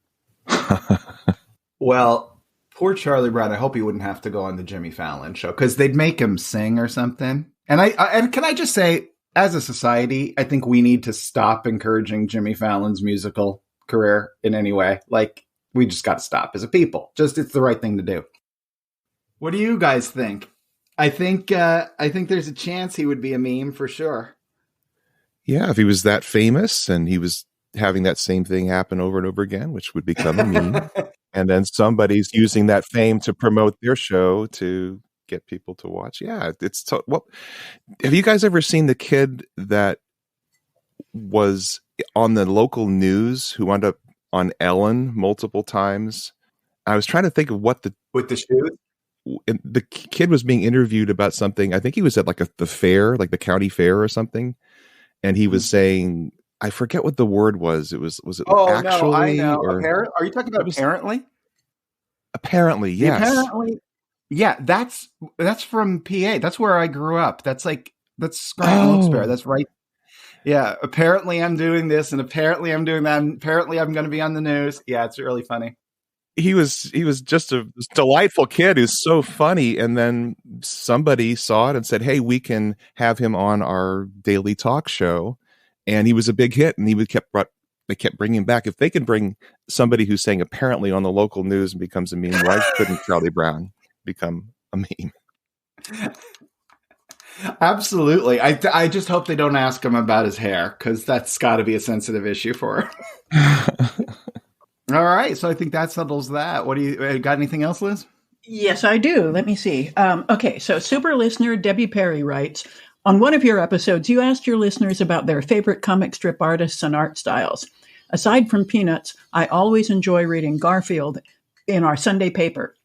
Well, poor Charlie Brown. I hope he wouldn't have to go on the Jimmy Fallon show because they'd make him sing or something. And can I just say, as a society, I think we need to stop encouraging Jimmy Fallon's musical career in any way. Like, we just got to stop as a people. Just, it's the right thing to do. What do you guys think? I think there's a chance he would be a meme for sure.
Yeah, if he was that famous and he was having that same thing happen over and over again, which would become a meme. And then somebody's using that fame to promote their show to get people to watch. Yeah, well, have you guys ever seen the kid that was on the local news who wound up on Ellen multiple times? I was trying to think of what
with the shoes.
The kid was being interviewed about something. I think he was at like the fair, like the county fair or something, and he was saying, I forget what the word was. Was it actually?
No, I know. Are you talking about apparently?
Apparently, yes.
Apparently, yeah. That's from PA. That's where I grew up. That's Scranton Wilkes-Barre. That's right. Yeah. Apparently, I'm doing this, and apparently, I'm doing that. And apparently, I'm going to be on the news. Yeah, it's really funny.
He was just a delightful kid who's so funny, and then somebody saw it and said, "Hey, we can have him on our daily talk show." And he was a big hit, and they kept bringing him back. If they can bring somebody who's saying apparently on the local news and becomes a meme, why couldn't Charlie Brown become a meme?
Absolutely. I just hope they don't ask him about his hair, because that's got to be a sensitive issue for him. All right, so I think that settles that. What do you got? Anything else, Liz?
Yes, I do. Let me see. Okay, so super listener Debbie Perry writes, on one of your episodes, you asked your listeners about their favorite comic strip artists and art styles. Aside from Peanuts, I always enjoy reading Garfield in our Sunday paper.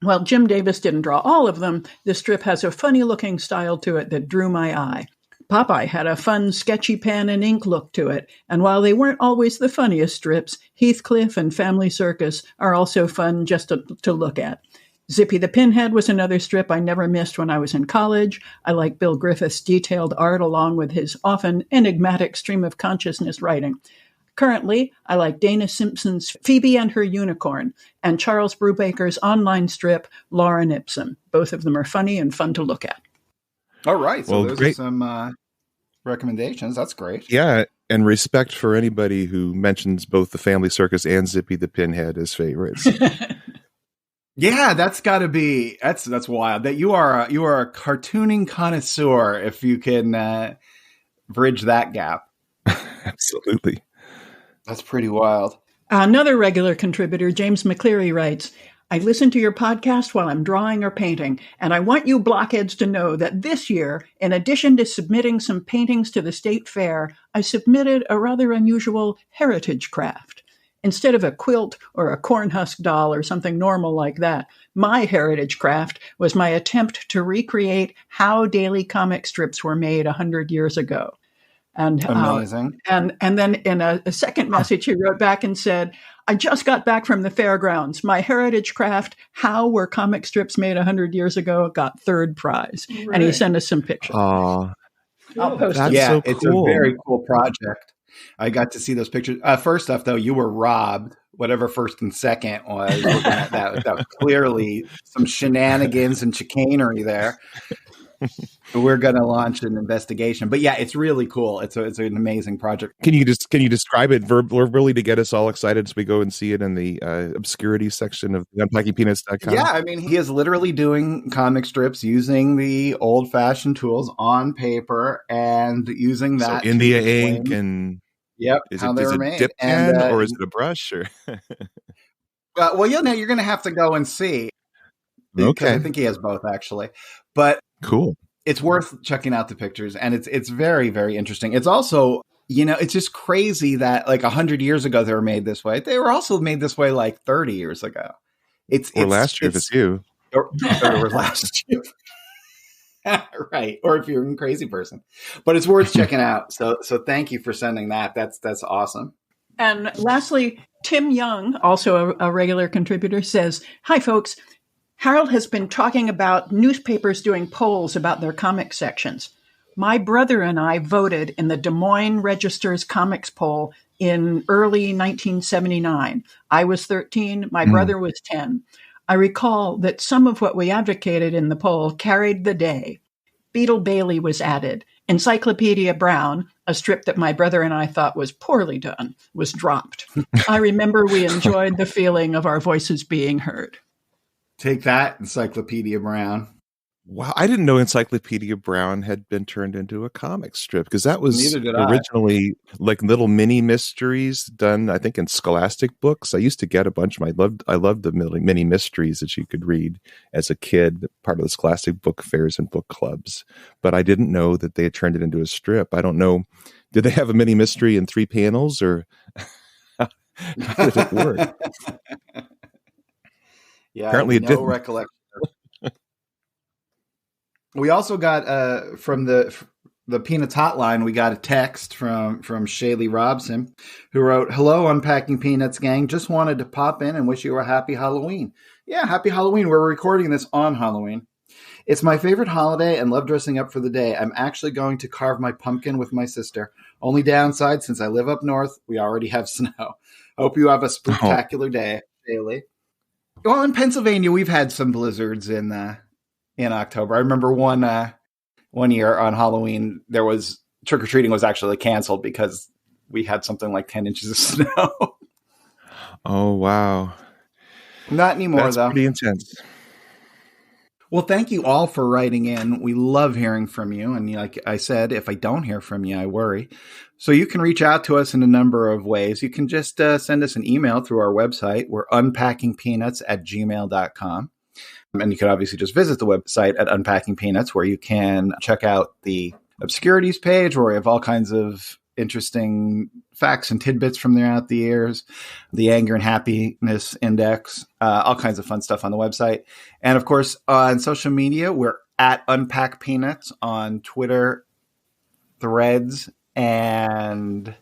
While Jim Davis didn't draw all of them, the strip has a funny-looking style to it that drew my eye. Popeye had a fun, sketchy pen and ink look to it, and while they weren't always the funniest strips, Heathcliff and Family Circus are also fun just to look at. Zippy the Pinhead was another strip I never missed when I was in college. I like Bill Griffith's detailed art along with his often enigmatic stream of consciousness writing. Currently, I like Dana Simpson's Phoebe and Her Unicorn and Charles Brubaker's online strip, Lauren Ipsum. Both of them are funny and fun to look at.
All right. So those
great.
are some recommendations. That's great.
Yeah, and respect for anybody who mentions both the Family Circus and Zippy the Pinhead as favorites.
Yeah, that's got to be that's wild. That you are a cartooning connoisseur if you can bridge that gap.
Absolutely.
That's pretty wild.
Another regular contributor, James McCleary, writes, I listen to your podcast while I'm drawing or painting, and I want you blockheads to know that this year, in addition to submitting some paintings to the state fair, I submitted a rather unusual heritage craft. Instead of a quilt or a cornhusk doll or something normal like that, my heritage craft was my attempt to recreate how daily comic strips were made 100 years ago. And
amazing.
And then in a second message, he wrote back and said, I just got back from the fairgrounds. My heritage craft, how were comic strips made 100 years ago, got third prize. Right. And he sent us some pictures.
I'll
post it.
Yeah,
so
it's
cool.
a very cool project. I got to see those pictures. First off, though, you were robbed. Whatever first and second was, looking at that was clearly some shenanigans and chicanery there. We're going to launch an investigation, but yeah, it's really cool. It's an amazing project.
Can you describe it verbally to get us all excited as we go and see it in the obscurity section of unpackingpeanuts.com?
Yeah, I mean, he is literally doing comic strips using the old-fashioned tools on paper and using that.
So India ink and
yep,
is
how
it,
they
is
were
it
made.
dip pen or is it a brush? Or
well, you're going to have to go and see.
Okay,
I think he has both actually, but
cool.
It's worth checking out the pictures, and it's very, very interesting. It's also, it's just crazy that like 100 years ago they were made this way. They were also made this way like 30 years ago. It's
last year if it's you.
Or last year. Right. Or if you're a crazy person. But it's worth checking out. So thank you for sending that. That's awesome.
And lastly, Tim Young, also a regular contributor, says, hi, folks. Harold has been talking about newspapers doing polls about their comic sections. My brother and I voted in the Des Moines Register's comics poll in early 1979. I was 13. My brother was 10. I recall that some of what we advocated in the poll carried the day. Beetle Bailey was added, Encyclopedia Brown, a strip that my brother and I thought was poorly done, was dropped. I remember we enjoyed the feeling of our voices being heard.
Take that, Encyclopedia Brown.
Wow, I didn't know Encyclopedia Brown had been turned into a comic strip, because that was originally like little mini mysteries done, I think, in Scholastic books. I used to get a bunch of them. I loved the mini mysteries that you could read as a kid, part of the Scholastic book fairs and book clubs. But I didn't know that they had turned it into a strip. I don't know. Did they have a mini mystery in 3 panels, or how did it work?
Yeah,
apparently it didn't.
Recollection. We also got from the Peanuts hotline, we got a text from Shaylee Robson, who wrote, "Hello, Unpacking Peanuts gang. Just wanted to pop in and wish you a happy Halloween." Yeah, happy Halloween. We're recording this on Halloween. "It's my favorite holiday and love dressing up for the day. I'm actually going to carve my pumpkin with my sister. Only downside, since I live up north, we already have snow. Hope you have a spectacular day, Shaylee." Well, in Pennsylvania, we've had some blizzards in October. I remember one year on Halloween, there was trick-or-treating was actually canceled because we had something like 10 inches of snow.
Oh, wow.
Not anymore,
That's
though.
Pretty intense.
Well, thank you all for writing in. We love hearing from you. And like I said, if I don't hear from you, I worry. So you can reach out to us in a number of ways. You can just send us an email through our website. We're unpackingpeanuts@gmail.com. And you can obviously just visit the website at Unpacking Peanuts, where you can check out the obscurities page, where we have all kinds of interesting facts and tidbits from throughout the years, the anger and happiness index, all kinds of fun stuff on the website. And of course, on social media, we're at Unpack Peanuts on Twitter, Threads, and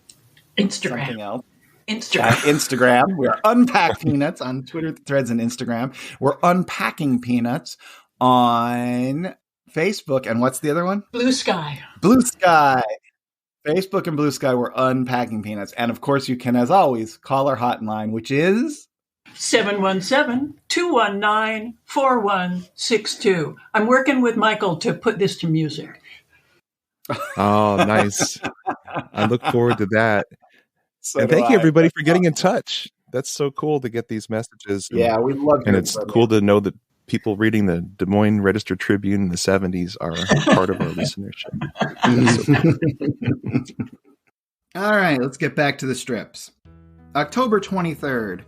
Instagram.
Something else.
Instagram.
We're Unpack Peanuts on Twitter, Threads, and Instagram. We're Unpacking Peanuts on Facebook. And what's the other one?
Blue Sky.
Blue Sky. Facebook and Blue Sky, we're Unpacking Peanuts. And of course, you can, as always, call our hotline, which is
717-219-4162. I'm working with Michael to put this to music.
Oh, nice. I look forward to that.
So
and thank you, everybody, for getting in touch. That's so cool to get these messages.
Yeah, we love it.
And it's cool to know that people reading the Des Moines Register Tribune in the 70s are part of our listenership. So cool.
All right, let's get back to the strips. October 23rd.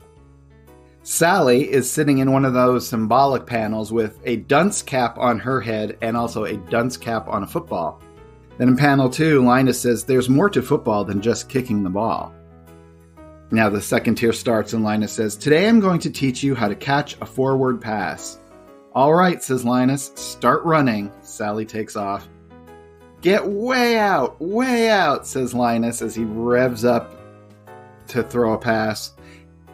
Sally is sitting in one of those symbolic panels with a dunce cap on her head and also a dunce cap on a football. Then in panel 2, Linus says, "There's more to football than just kicking the ball." Now the second tier starts and Linus says, "Today I'm going to teach you how to catch a forward pass." "All right," says Linus. "Start running." Sally takes off. "Get way out, says Linus as he revs up to throw a pass.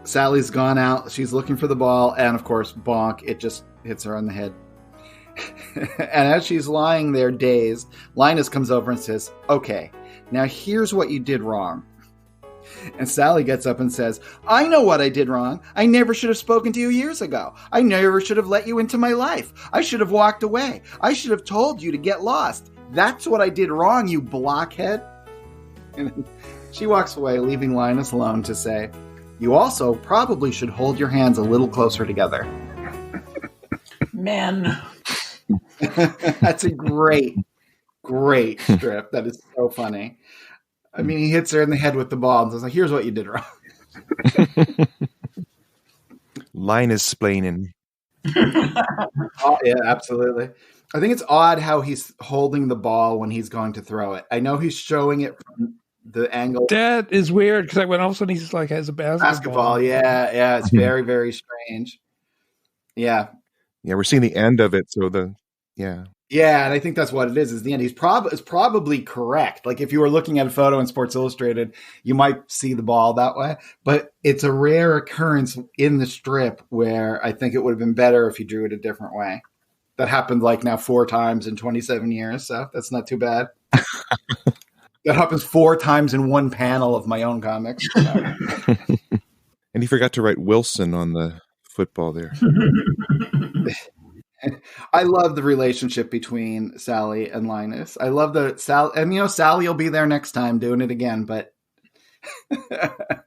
Sally's gone out. She's looking for the ball. And of course, bonk, it just hits her on the head. And as she's lying there dazed, Linus comes over and says, "Okay, now here's what you did wrong." And Sally gets up and says, "I know what I did wrong. I never should have spoken to you years ago. I never should have let you into my life. I should have walked away. I should have told you to get lost. That's what I did wrong, you blockhead." And then she walks away, leaving Linus alone to say, "You also probably should hold your hands a little closer together."
Men.
That's a great strip. That is so funny. I mean, he hits her in the head with the ball and says, like, "Here's what you did wrong."
Linus splaining.
Oh, yeah, absolutely. I think it's odd how he's holding the ball when he's going to throw it. I know he's showing it from the angle.
That is weird because when all of a sudden he's like has a basketball.
Yeah. It's very, very strange. Yeah.
Yeah, we're seeing the end of it. So
Yeah, and I think that's what it is the end. It's probably correct. Like if you were looking at a photo in Sports Illustrated, you might see the ball that way. But it's a rare occurrence in the strip where I think it would have been better if you drew it a different way. That happened like now 4 times in 27 years, so that's not too bad. That happens 4 times in one panel of my own comics. So.
And he forgot to write Wilson on the football there.
I love the relationship between Sally and Linus. I love Sally will be there next time doing it again, but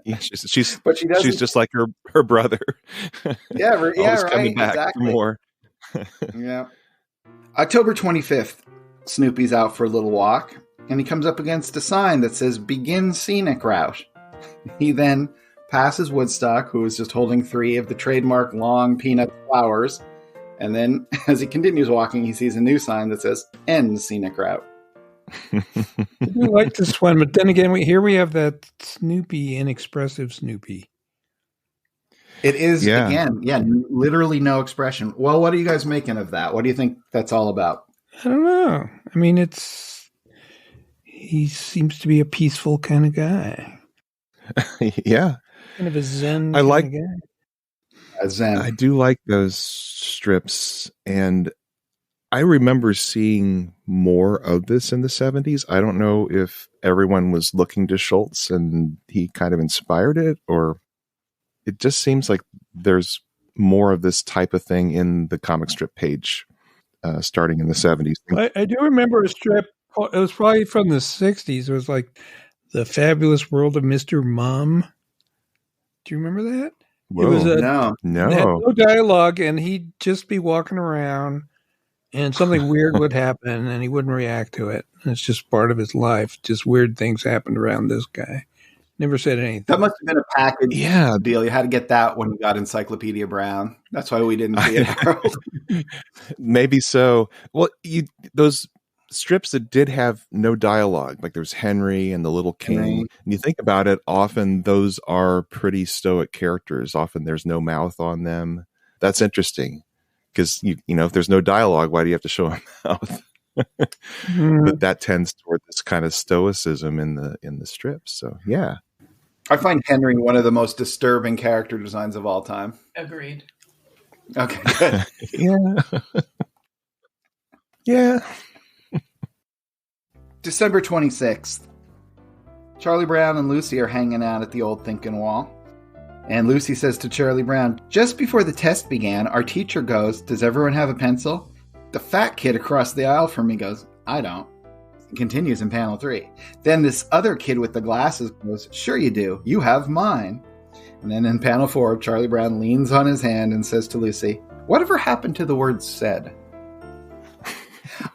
Yeah, she's
but she doesn't.
She's just like her brother.
Yeah,
Always
right.
coming back
Exactly.
for more.
Yeah. October 25th, Snoopy's out for a little walk, and he comes up against a sign that says "Begin Scenic Route." He then passes Woodstock, who is just holding 3 of the trademark long peanut flowers. And then, as he continues walking, he sees a new sign that says "End Scenic Route."
I do like this one, but then again, here we have that Snoopy, inexpressive Snoopy.
It is, literally no expression. Well, what are you guys making of that? What do you think that's all about?
I don't know. I mean, he seems to be a peaceful kind of guy.
Yeah.
Kind of a Zen
kind of
guy.
Zen.
I do like those strips, and I remember seeing more of this in the 70s. I don't know if everyone was looking to Schultz and he kind of inspired it, or it just seems like there's more of this type of thing in the comic strip page starting in the 70s.
I do remember a strip. It was probably from the 60s. It was like The Fabulous World of Mr. Mum. Do you remember that?
Whoa.
It was
No.
It had no dialogue, and he'd just be walking around, and something weird would happen, and he wouldn't react to it. And it's just part of his life. Just weird things happened around this guy. Never said anything.
That must have been a package
Yeah.
deal. You had to get that when you got Encyclopedia Brown. That's why we didn't see it, Harold.
Maybe so. Well, those strips that did have no dialogue, like there's Henry and the Little King.
Henry.
And you think about it, often those are pretty stoic characters. Often there's no mouth on them. That's interesting because you know if there's no dialogue, why do you have to show a mouth? But that tends toward this kind of stoicism in the strips. So yeah,
I find Henry one of the most disturbing character designs of all time.
Agreed.
Okay, good.
Yeah.
December 26th. Charlie Brown and Lucy are hanging out at the old thinking wall. And Lucy says to Charlie Brown, "Just before the test began, our teacher goes, 'Does everyone have a pencil?' The fat kid across the aisle from me goes, 'I don't.'" It continues in panel 3. Then this other kid with the glasses goes, "Sure you do. You have mine." And then in panel 4, Charlie Brown leans on his hand and says to Lucy, "Whatever happened to the word said?"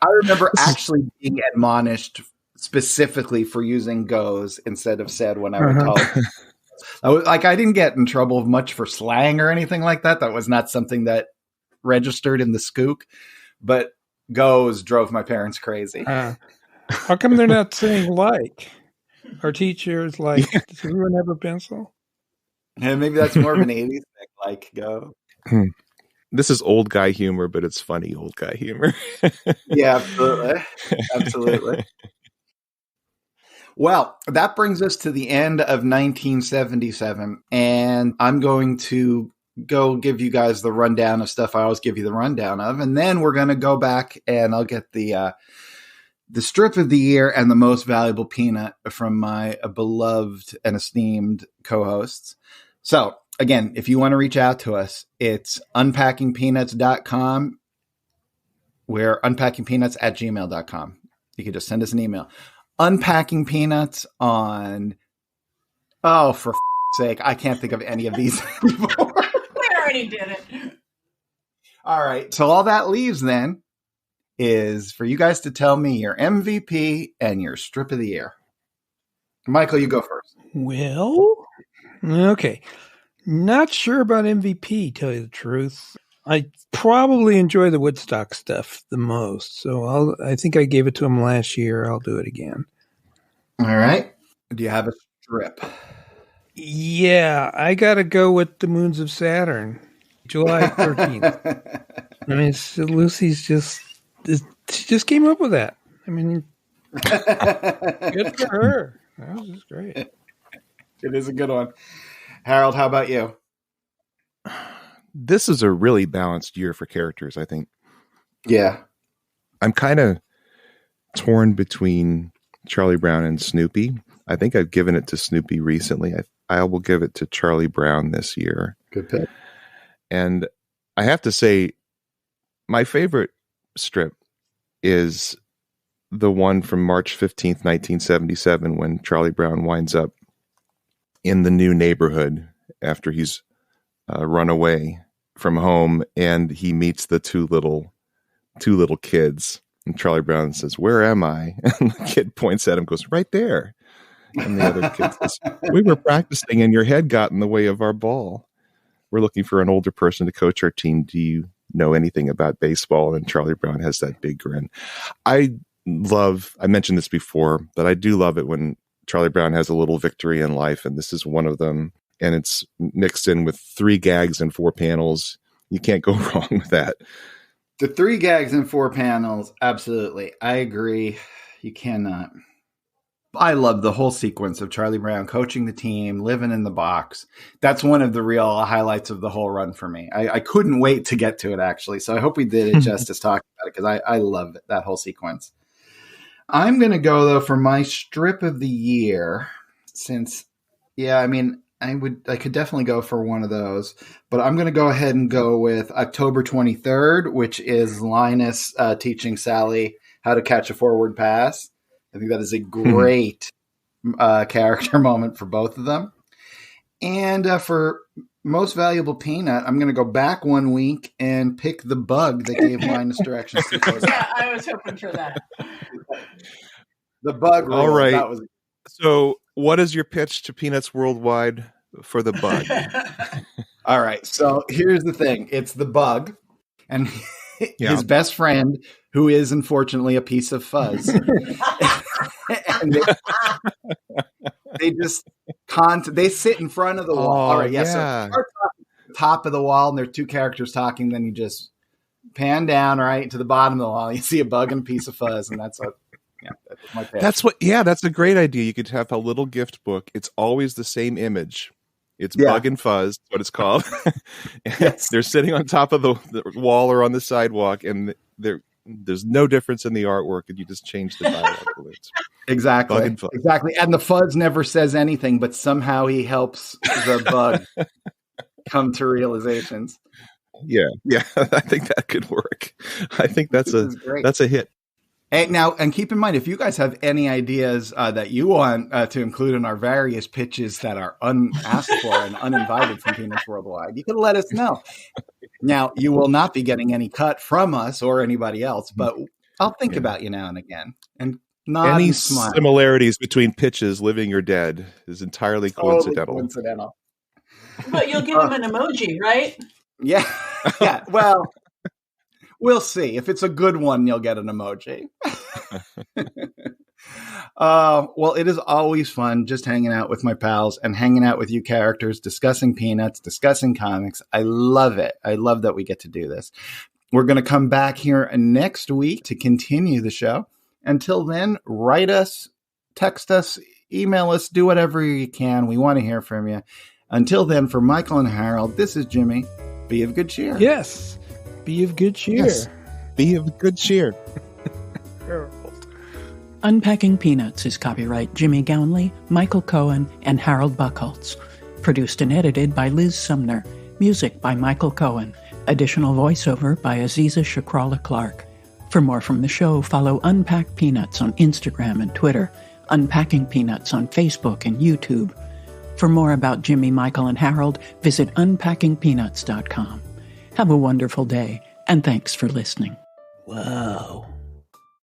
I remember actually being admonished specifically for using goes instead of said when I would tell I didn't get in trouble much for slang or anything like that. That was not something that registered in the skook, but goes drove my parents crazy.
How come they're not saying like? Our teachers like, "Does everyone have a pencil?"
And maybe that's more of an 80s thing, like go.
This is old guy humor, but it's funny old guy humor.
Yeah, absolutely. Absolutely. Well, that brings us to the end of 1977, and I'm going to go give you guys the rundown of stuff I always give you the rundown of, and then we're going to go back and I'll get the strip of the year and the most valuable peanut from my beloved and esteemed co-hosts. So, again, if you want to reach out to us, it's unpackingpeanuts.com. We're unpackingpeanuts@gmail.com. You can just send us an email. Unpacking Peanuts on, for sake, I can't think of any of these anymore.
We already did it.
All right. So all that leaves then is for you guys to tell me your MVP and your strip of the year. Michael, you go first.
Well, okay. Not sure about MVP, tell you the truth. I probably enjoy the Woodstock stuff the most, so I think I gave it to him last year. I'll do it again.
All right. Do you have a strip?
Yeah, I got to go with the Moons of Saturn, July 13th. I mean, Lucy's she just came up with that. I mean, good for her. That was just great.
It is a good one. Harold, how about you?
This is a really balanced year for characters, I think.
Yeah.
I'm kind of torn between Charlie Brown and Snoopy. I think I've given it to Snoopy recently. I will give it to Charlie Brown this year.
Good pick.
And I have to say, my favorite strip is the one from March 15th, 1977, when Charlie Brown winds up in the new neighborhood after he's run away from home, and he meets the two little kids. And Charlie Brown says, "Where am I?" And the kid points at him, goes, "Right there." And the other kid says, "We were practicing and your head got in the way of our ball. We're looking for an older person to coach our team. Do you know anything about baseball?" And Charlie Brown has that big grin. I mentioned this before, but I do love it when Charlie Brown has a little victory in life, and this is one of them. And it's mixed in with 3 gags and 4 panels. You can't go wrong with that.
The 3 gags and 4 panels, absolutely. I agree. You cannot. I love the whole sequence of Charlie Brown coaching the team, living in the box. That's one of the real highlights of the whole run for me. I couldn't wait to get to it, actually. So I hope we did it justice talking about it, because I love that whole sequence. I'm going to go, though, for my strip of the year, since, I could definitely go for one of those, but I'm going to go ahead and go with October 23rd, which is Linus teaching Sally how to catch a forward pass. I think that is a great character moment for both of them. And for most valuable peanut, I'm going to go back 1 week and pick the bug that gave Linus directions to close.
Yeah, I was hoping for that.
The bug rule.
All right.
That was...
So what is your pitch to Peanuts Worldwide for the bug?
All right. So here's the thing. It's the bug and his best friend, who is unfortunately a piece of fuzz. And they just they sit in front of the wall. All right. Yeah. So top of the wall, and there are 2 characters talking. Then you just pan down right to the bottom of the wall. You see a bug and a piece of fuzz, and that's my pitch.
That's a great idea. You could have a little gift book. It's always the same image. It's Bug and Fuzz, what it's called.
Yes.
They're sitting on top of the wall or on the sidewalk, and there's no difference in the artwork, and you just change the dialogue.
Exactly.
Bug and Fuzz.
Exactly. And the fuzz never says anything, but somehow he helps the bug come to realizations.
Yeah. I think that could work. I think that's a hit.
Hey, now, and keep in mind, if you guys have any ideas that you want to include in our various pitches that are unasked for and uninvited from Peanuts Worldwide, you can let us know. Now, you will not be getting any cut from us or anybody else, but I'll think about you now and again. And nod
any
and smile.
Similarities between pitches, living or dead, is entirely coincidental.
But you'll give him an emoji, right?
Yeah. Yeah. Well, we'll see. If it's a good one, you'll get an emoji. Well, it is always fun just hanging out with my pals and hanging out with you characters, discussing Peanuts, discussing comics. I love it. I love that we get to do this. We're going to come back here next week to continue the show. Until then, write us, text us, email us, do whatever you can. We want to hear from you. Until then, for Michael and Harold, this is Jimmy. Be of good cheer.
Yes. Be of good cheer.
Yes. Be of good cheer.
Unpacking Peanuts is copyright Jimmy Gownley, Michael Cohen, and Harold Buckholtz. Produced and edited by Liz Sumner. Music by Michael Cohen. Additional voiceover by Aziza Shakrala Clark. For more from the show, follow Unpack Peanuts on Instagram and Twitter, Unpacking Peanuts on Facebook and YouTube. For more about Jimmy, Michael, and Harold, visit unpackingpeanuts.com. Have a wonderful day, and thanks for listening.
Wow.